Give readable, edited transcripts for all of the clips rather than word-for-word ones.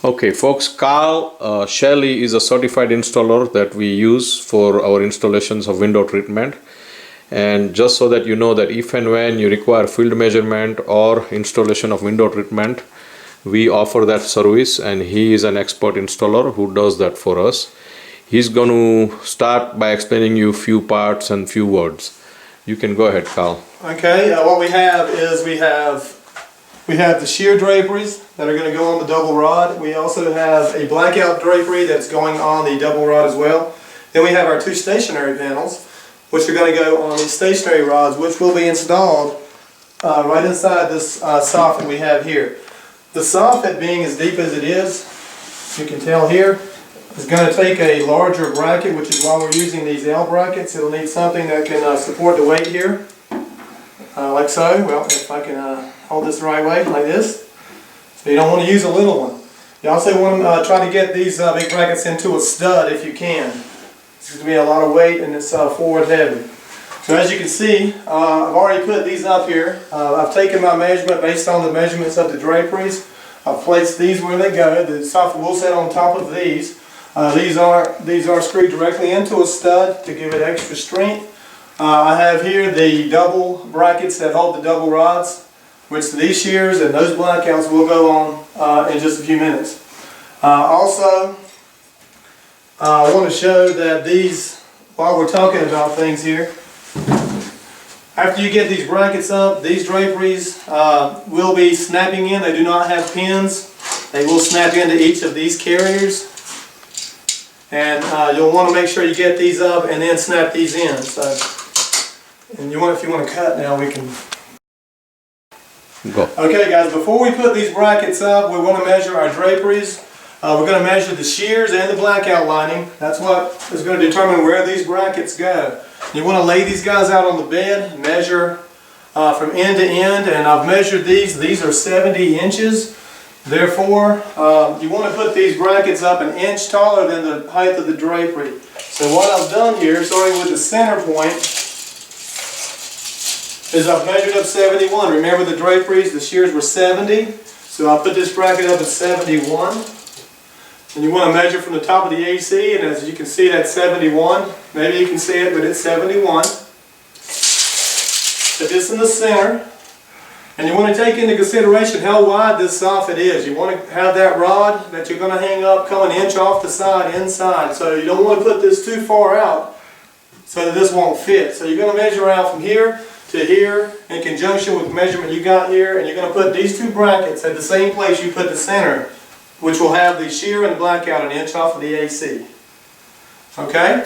Okay, folks, Carl Shelley is a certified installer that we use for our installations of window treatment. And just so that you know that if and when you require field measurement or installation of window treatment, we offer that service, and he is an expert installer who does that for us. He's going to start by explaining you few parts and few words. You can go ahead, Carl. Okay, what we have is we have the sheer draperies that are going to go on the double rod. We also have a blackout drapery that's going on the double rod as well. Then we have our two stationary panels, which are going to go on these stationary rods, which will be installed right inside this soffit we have here. The soffit, being as deep as it is, you can tell here, is going to take a larger bracket, which is why we're using these L brackets. It'll need something that can support the weight here, like so. Well, if I can hold this the right way, like this. So you don't want to use a little one. You also want to try to get these big brackets into a stud if you can. It's going to be a lot of weight, and it's forward heavy. So as you can see, I've already put these up here. I've taken my measurement based on the measurements of the draperies. I've placed these where they go. The soffit will sit on top of these. These are screwed directly into a stud to give it extra strength. I have here the double brackets that hold the double rods, which these shears and those blackouts will go on in just a few minutes. Also, I want to show that these, while we're talking about things here, after you get these brackets up, these draperies will be snapping in. They do not have pins. They will snap into each of these carriers. And you'll want to make sure you get these up and then snap these in. So, and if you want to cut now, we can go. Okay, guys, before we put these brackets up, we want to measure our draperies. We're going to measure the shears and the blackout lining. That's what is going to determine where these brackets go. You want to lay these guys out on the bed, measure from end to end, and I've measured these. These are 70 inches. Therefore, you want to put these brackets up an inch taller than the height of the drapery. So what I've done here, starting with the center point, is I've measured up 71. Remember the draperies, the shears were 70. So I'll put this bracket up at 71. And you want to measure from the top of the AC, and as you can see, that's 71. Maybe you can see it, but it's 71. Put this in the center. And you want to take into consideration how wide this soffit is. You want to have that rod that you're going to hang up come an inch off the side inside. So you don't want to put this too far out so that this won't fit. So you're going to measure out from here to here in conjunction with the measurement you got here. And you're going to put these two brackets at the same place you put the center, which will have the shear and the blackout an inch off of the AC. Okay?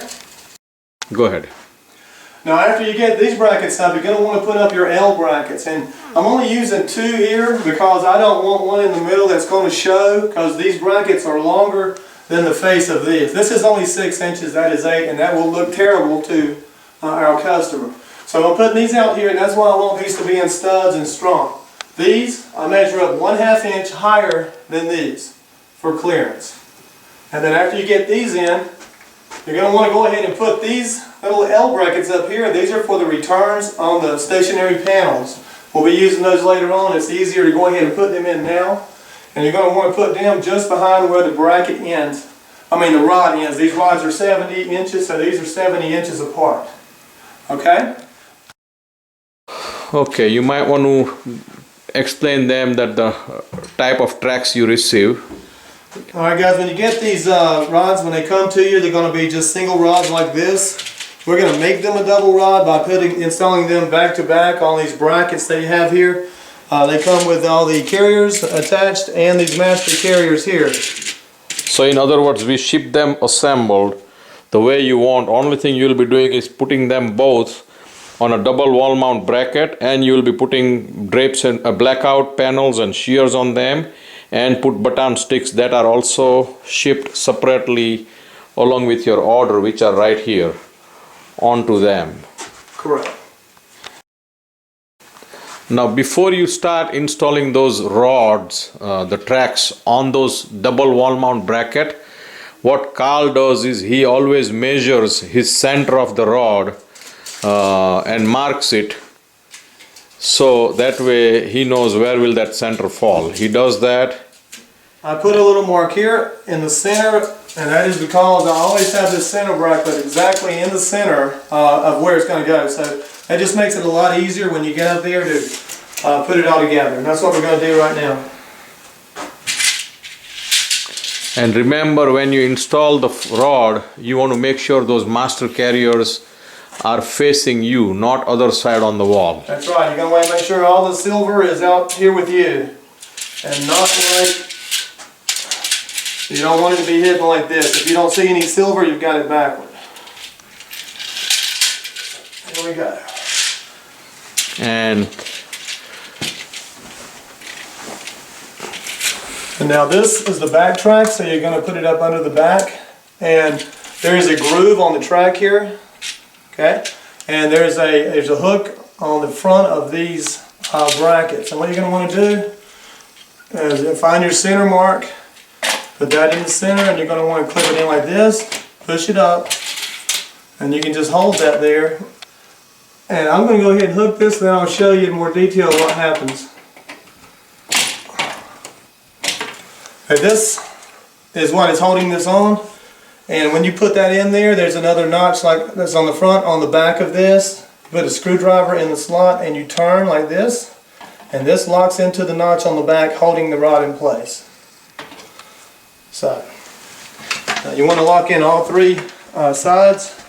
Go ahead. Now after you get these brackets up, you're going to want to put up your L brackets. And I'm only using two here because I don't want one in the middle that's going to show, because these brackets are longer than the face of these. This is only 6 inches, that is 8, and that will look terrible to our customer. So I'm putting these out here, and that's why I want these to be in studs and strong. These, I measure up 1/2 inch higher than these for clearance. And then after you get these in, you're going to want to go ahead and put these little L brackets up here. These are for the returns on the stationary panels. We'll be using those later on. It's easier to go ahead and put them in now. And you're going to want to put them just behind where the bracket ends. The rod ends. These rods are 70 inches, so these are 70 inches apart. Okay? Okay, you might want to explain them that the type of tracks you receive. Alright guys, when you get these rods, when they come to you, they're going to be just single rods like this. We're going to make them a double rod by installing them back to back on these brackets that you have here. They come with all the carriers attached and these master carriers here. So in other words, we ship them assembled the way you want. Only thing you'll be doing is putting them both on a double wall mount bracket, and you'll be putting drapes and blackout panels and shears on them, and put baton sticks that are also shipped separately along with your order, which are right here, onto them. Correct. Now before you start installing those rods, the tracks on those double wall mount bracket, what Carl does is he always measures his center of the rod and marks it, so that way he knows where will that center fall. He does that I put a little mark here in the center, and that is because I always have this center bracket exactly in the center of where it's going to go. So that just makes it a lot easier when you get up there to put it all together. And that's what we're going to do right now. And remember, when you install the rod, you want to make sure those master carriers are facing you, not other side on the wall. That's right. You're going to want to make sure all the silver is out here with you. And not like, you don't want it to be hidden like this. If you don't see any silver, you've got it backward. Here we go. And now this is the back track, so you're going to put it up under the back. And there is a groove on the track here. Okay? And there's a hook on the front of these brackets. And what you're going to want to do is find your center mark, put that in the center, and you're going to want to clip it in like this, push it up, and you can just hold that there. And I'm going to go ahead and hook this, and then I'll show you in more detail what happens. Okay, this is what is holding this on, and when you put that in there, there's another notch like that's on the front, on the back of this. You put a screwdriver in the slot and you turn like this, and this locks into the notch on the back, holding the rod in place. So, now you want to lock in all three sides.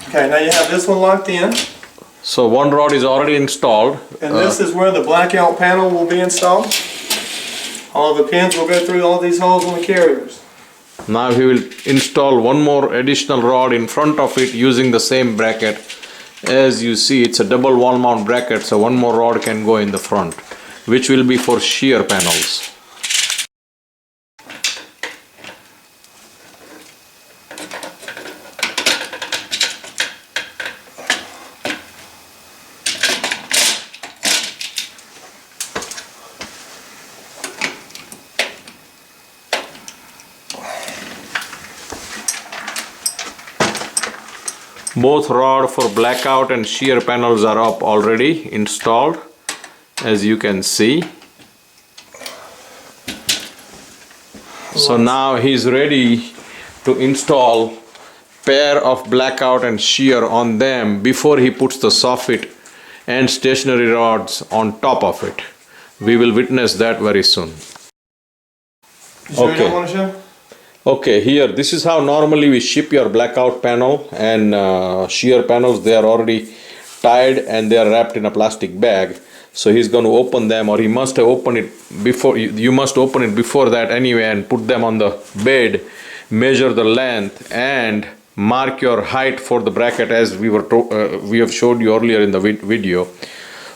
Okay, now you have this one locked in. so one rod is already installed. And this is where the blackout panel will be installed. All the pins will go through all these holes on the carriers. Now he will install one more additional rod in front of it using the same bracket. As you see, it's a double wall mount bracket, so one more rod can go in the front, which will be for shear panels. Both rod for blackout and shear panels are up already installed, as you can see. So now he's ready to install pair of blackout and shear on them before he puts the soffit and stationary rods on top of it. We will witness that very soon. You want to show? Okay, here, this is how normally we ship your blackout panel and shear panels. They are already tied and they are wrapped in a plastic bag. So he's going to open them, or he must have opened it before. You must open it before that anyway and put them on the bed, measure the length and mark your height for the bracket as we have showed you earlier in the video.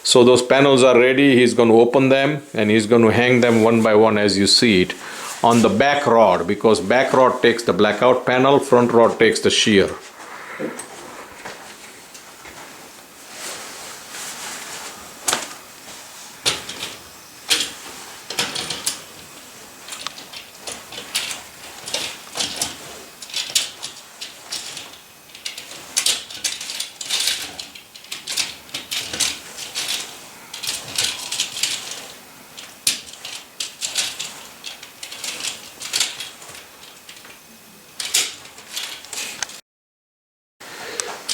So those panels are ready. He's going to open them and he's going to hang them one by one as you see it on the back rod, because back rod takes the blackout panel, front rod takes the shear.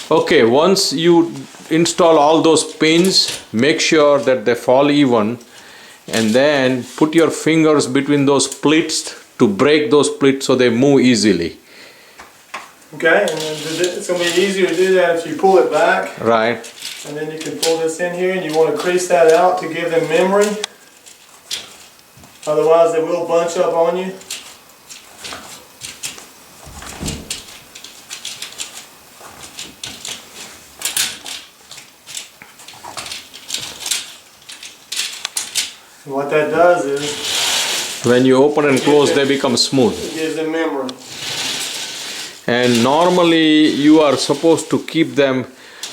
Okay, once you install all those pins, make sure that they fall even, and then put your fingers between those pleats to break those pleats so they move easily. Okay, and then it's going to be easier to do that if you pull it back. Right. And then you can pull this in here and you want to crease that out to give them memory. Otherwise they will bunch up on you. And what that does is, when you open and close, they become smooth. It gives them memory. And normally you are supposed to keep them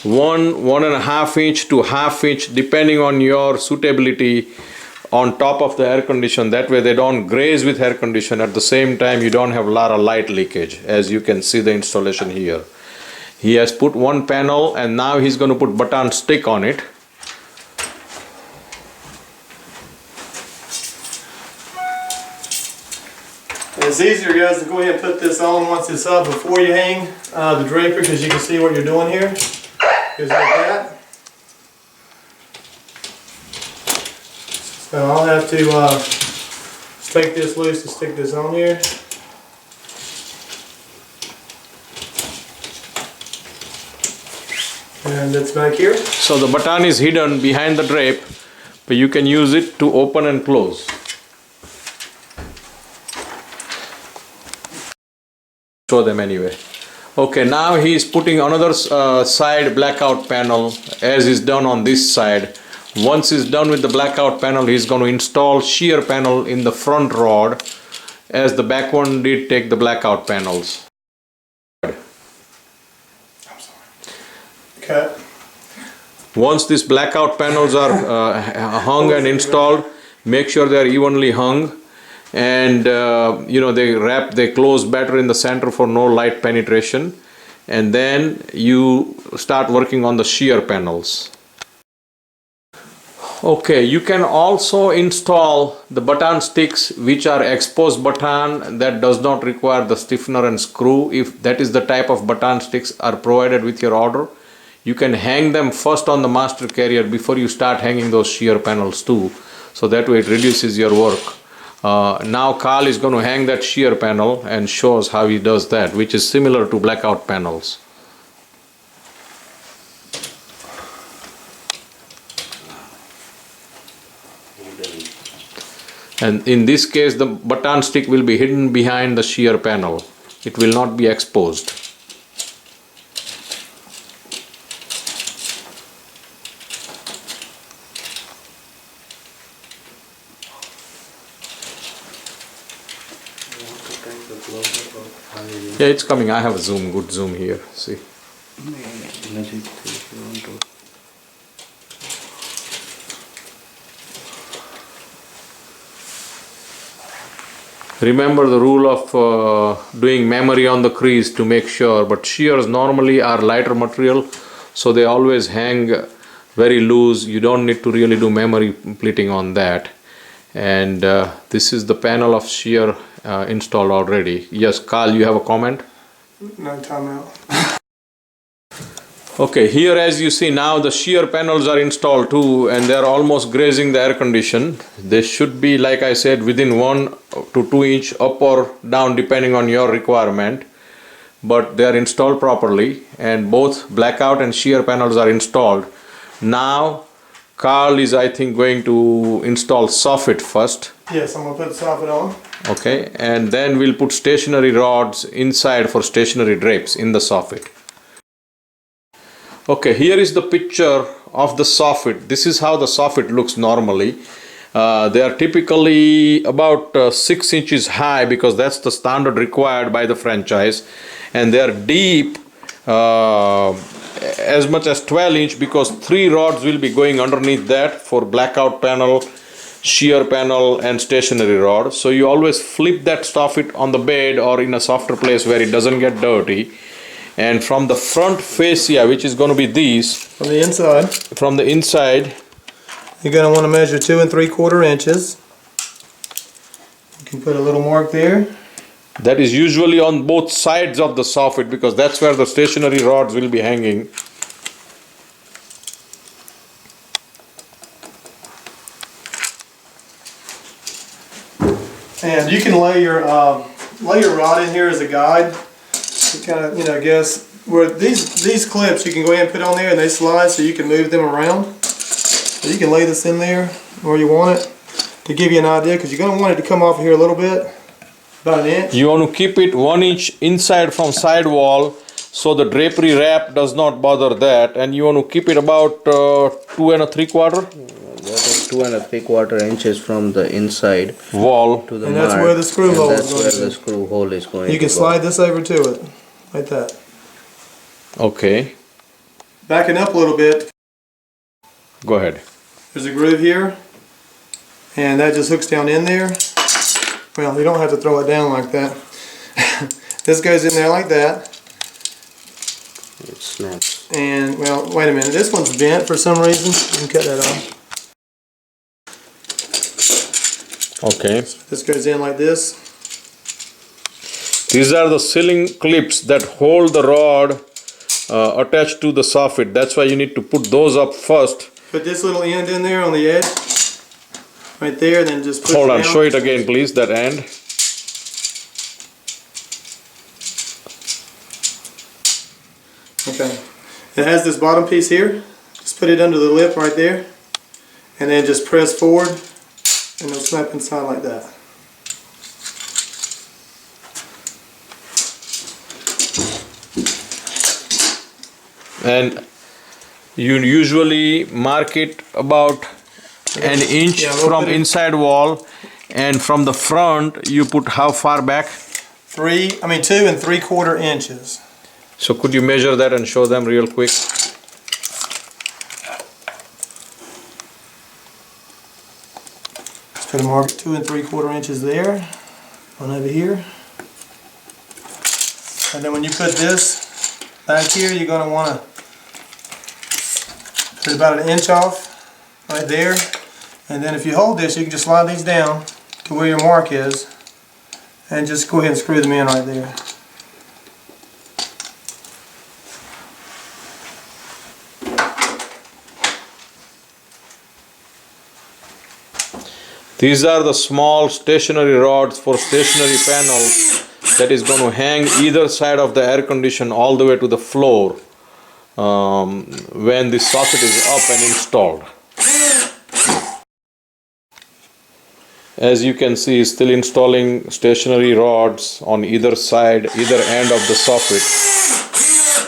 1.5 inch to half inch depending on your suitability on top of the air condition. That way they don't graze with air condition. At the same time you don't have a lot of light leakage, as you can see the installation here. He has put one panel and now he's going to put baton stick on it. It's easier, guys, to go ahead and put this on once it's up before you hang the draper, because you can see what you're doing here. Goes like that. So I'll have to take this loose to stick this on here. And it's back here. So the baton is hidden behind the drape, but you can use it to open and close. Show them anyway. Okay, now he is putting another side blackout panel as is done on this side. Once he's done with the blackout panel, he's going to install shear panel in the front rod, as the back one did take the blackout panels. Okay. Once these blackout panels are hung and installed, make sure they are evenly hung, and they close better in the center for no light penetration, and then you start working on the shear panels. Okay, you can also install the baton sticks, which are exposed baton that does not require the stiffener and screw. If that is the type of baton sticks are provided with your order, you can hang them first on the master carrier before you start hanging those shear panels too, so that way it reduces your work. Now Carl is going to hang that shear panel and shows how he does that, which is similar to blackout panels. And in this case the baton stick will be hidden behind the shear panel. It will not be exposed. Yeah, it's coming. I have a good zoom here. See. Remember the rule of doing memory on the crease to make sure, but shears normally are lighter material, so they always hang very loose. You don't need to really do memory pleating on that. And this is the panel of shear installed already. Yes, Carl, you have a comment? No, time out. Okay, here as you see now the shear panels are installed too, and they are almost grazing the air condition. They should be, like I said, within 1 to 2 inch up or down depending on your requirement, but they are installed properly, and both blackout and shear panels are installed. Now Carl is, I think, going to install soffit first. Yes, I'm going to put the soffit on. Okay, and then we'll put stationary rods inside for stationary drapes in the soffit. Okay, here is the picture of the soffit. This is how the soffit looks normally. They are typically about 6 inches high, because that's the standard required by the franchise, and they are deep as much as 12 inch, because 3 rods will be going underneath that for blackout panel, shear panel and stationary rod. So you always flip that soffit on the bed or in a softer place where it doesn't get dirty. And from the front fascia, which is going to be these, from the inside, you're going to want to measure 2 3/4 inches. You can put a little mark there. That is usually on both sides of the soffit, because that's where the stationary rods will be hanging. And you can lay your rod in here as a guide. To kind of, guess where these clips you can go ahead and put on there, and they slide so you can move them around. So you can lay this in there where you want it to give you an idea, because you're going to want it to come off here a little bit, about an inch. You want to keep it 1 inch inside from side wall, so the drapery wrap does not bother that, and you want to keep it about 2 3/4. That is 2 3/4 inches from the inside wall to the And that's mark, where the screw hole is that's going where to be. the screw hole is going You to can go. slide this over to it, like that. Okay. backing up a little bit, Go ahead. there's a groove here, and that just hooks down in there. Well, you don't have to throw it down like that. This goes in there like that. It snaps. And, well, wait a minute, this one's bent for some reason. You can cut that off. Okay. This goes in like this. These are the sealing clips that hold the rod attached to the soffit. That's why you need to put those up first. Put this little end in there on the edge. Right there, then just push Hold it on, down. show it again please, that end. Okay. It has this bottom piece here. Just put it under the lip right there. And then just press forward. And it'll snap inside like that. And you usually mark it about an inch Yeah, we'll from put it- inside wall, and from the front you put how far back? 2 3/4 inches. So could you measure that and show them real quick? Just put a mark at 2 3/4 inches there. One over here. And then when you put this back here, you're going to want to put about an inch off right there. And then if you hold this, you can just slide these down to where your mark is and just go ahead and screw them in right there. These are the small stationary rods for stationary panels that is going to hang either side of the air condition all the way to the floor when the soffit is up and installed. As you can see, still installing stationary rods on either side, either end of the soffit,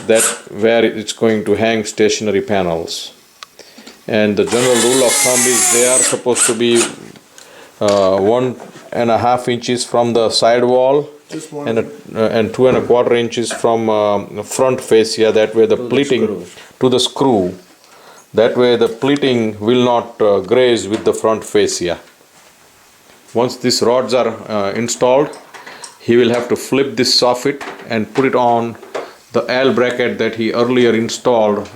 that where it's going to hang stationary panels. And the general rule of thumb is they are supposed to be 1.5 inches from the side wall Just one. and 2.25 inches from front fascia. That way the pleating to the screw. That way the pleating will not graze with the front fascia. Once these rods are installed, he will have to flip this soffit and put it on the L bracket that he earlier installed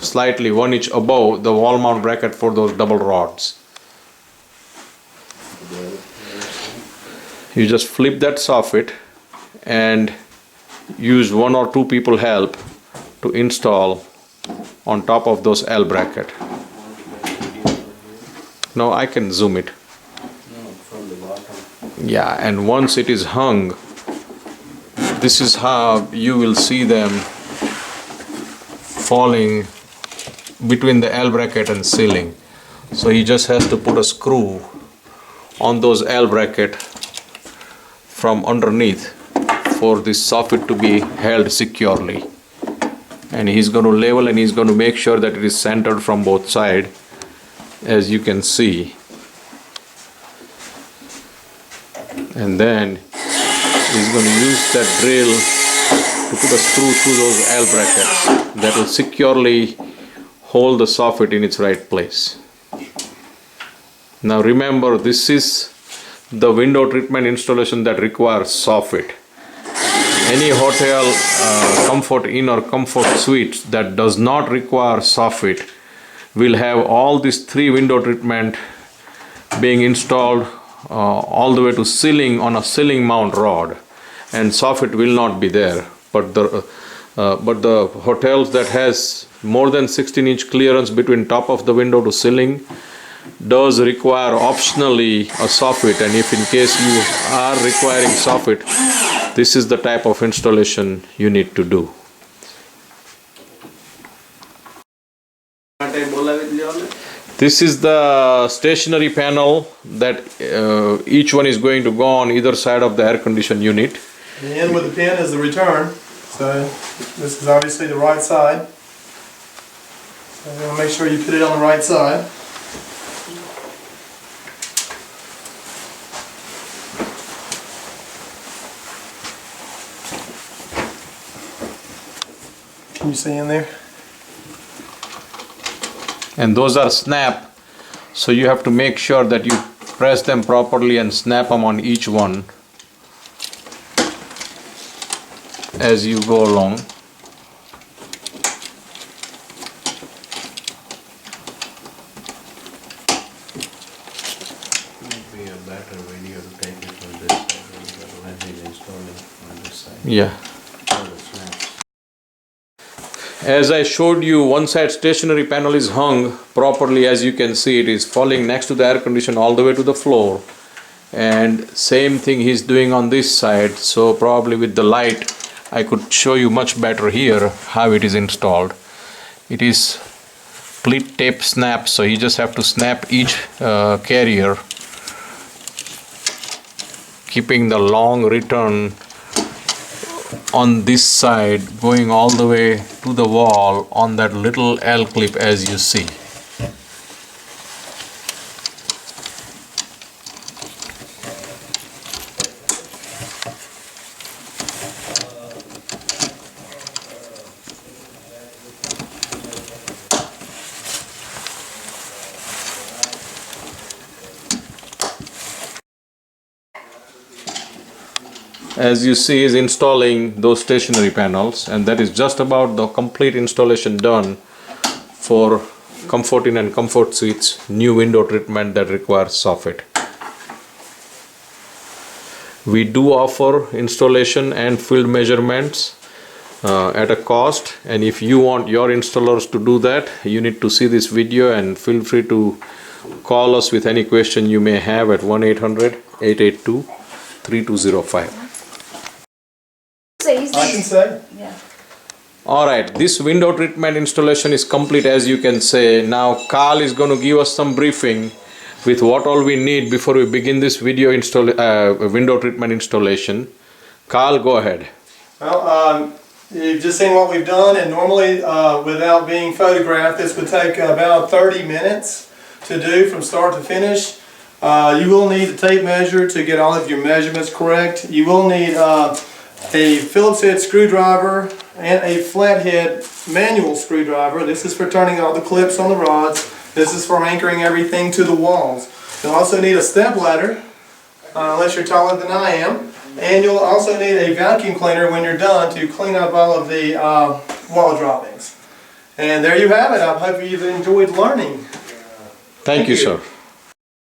slightly 1 inch above the wall mount bracket for those double rods. You just flip that soffit and use 1 or 2 people help to install on top of those L bracket. No, I can zoom it. From the bottom. Yeah, and once it is hung, this is how you will see them falling between the L bracket and ceiling. So he just has to put a screw on those L bracket from underneath for this soffit to be held securely. And he's going to level and he's going to make sure that it is centered from both sides, as you can see. And then he's going to use that drill to put a screw through those L brackets that will securely hold the soffit in its right place. Now remember, this is the window treatment installation that requires soffit. Any hotel, comfort inn or comfort suite that does not require soffit will have all these 3 window treatment being installed all the way to ceiling on a ceiling mount rod, and soffit will not be there. But the hotels that has more than 16-inch clearance between top of the window to ceiling does require optionally a soffit, and if in case you are requiring soffit, this is the type of installation you need to do. This is the stationary panel that each one is going to go on either side of the air conditioned unit. The end with the pin is the return. So this is obviously the right side. So you want to make sure you put it on the right side. Can you see in there? and those are snap, so you have to make sure that you press them properly and snap them on each one as you go along. Be a better video to take it from this side when he's installing on this side. Yeah. All the snaps. As I showed you, one side stationary panel is hung properly. As you can see, it is falling next to the air conditioner all the way to the floor, and same thing he's doing on this side. So probably with the light I could show you much better here how it is installed. It is split tape snap, so you just have to snap each carrier, keeping the long return on this side going all the way to the wall on that little L clip as you see. As you see, is installing those stationary panels, and that is just about the complete installation done for Comfort Inn and Comfort Suites new window treatment that requires soffit. We do offer installation and field measurements at a cost, and if you want your installers to do that, you need to see this video, and feel free to call us with any question you may have at 1-800-882-3205. I can say. Yeah. Alright, this window treatment installation is complete, as you can say. Now Carl is going to give us some briefing with what all we need before we begin this window treatment installation. Carl, go ahead. Well, you've just seen what we've done, and normally without being photographed, this would take about 30 minutes to do from start to finish. You will need a tape measure to get all of your measurements correct. You will need a Phillips head screwdriver and a flathead manual screwdriver. This is for turning all the clips on the rods. This is for anchoring everything to the walls. You'll also need a step ladder, unless you're taller than I am. And you'll also need a vacuum cleaner when you're done to clean up all of the wall droppings. And there you have it. I hope you've enjoyed learning. Thank you, sir.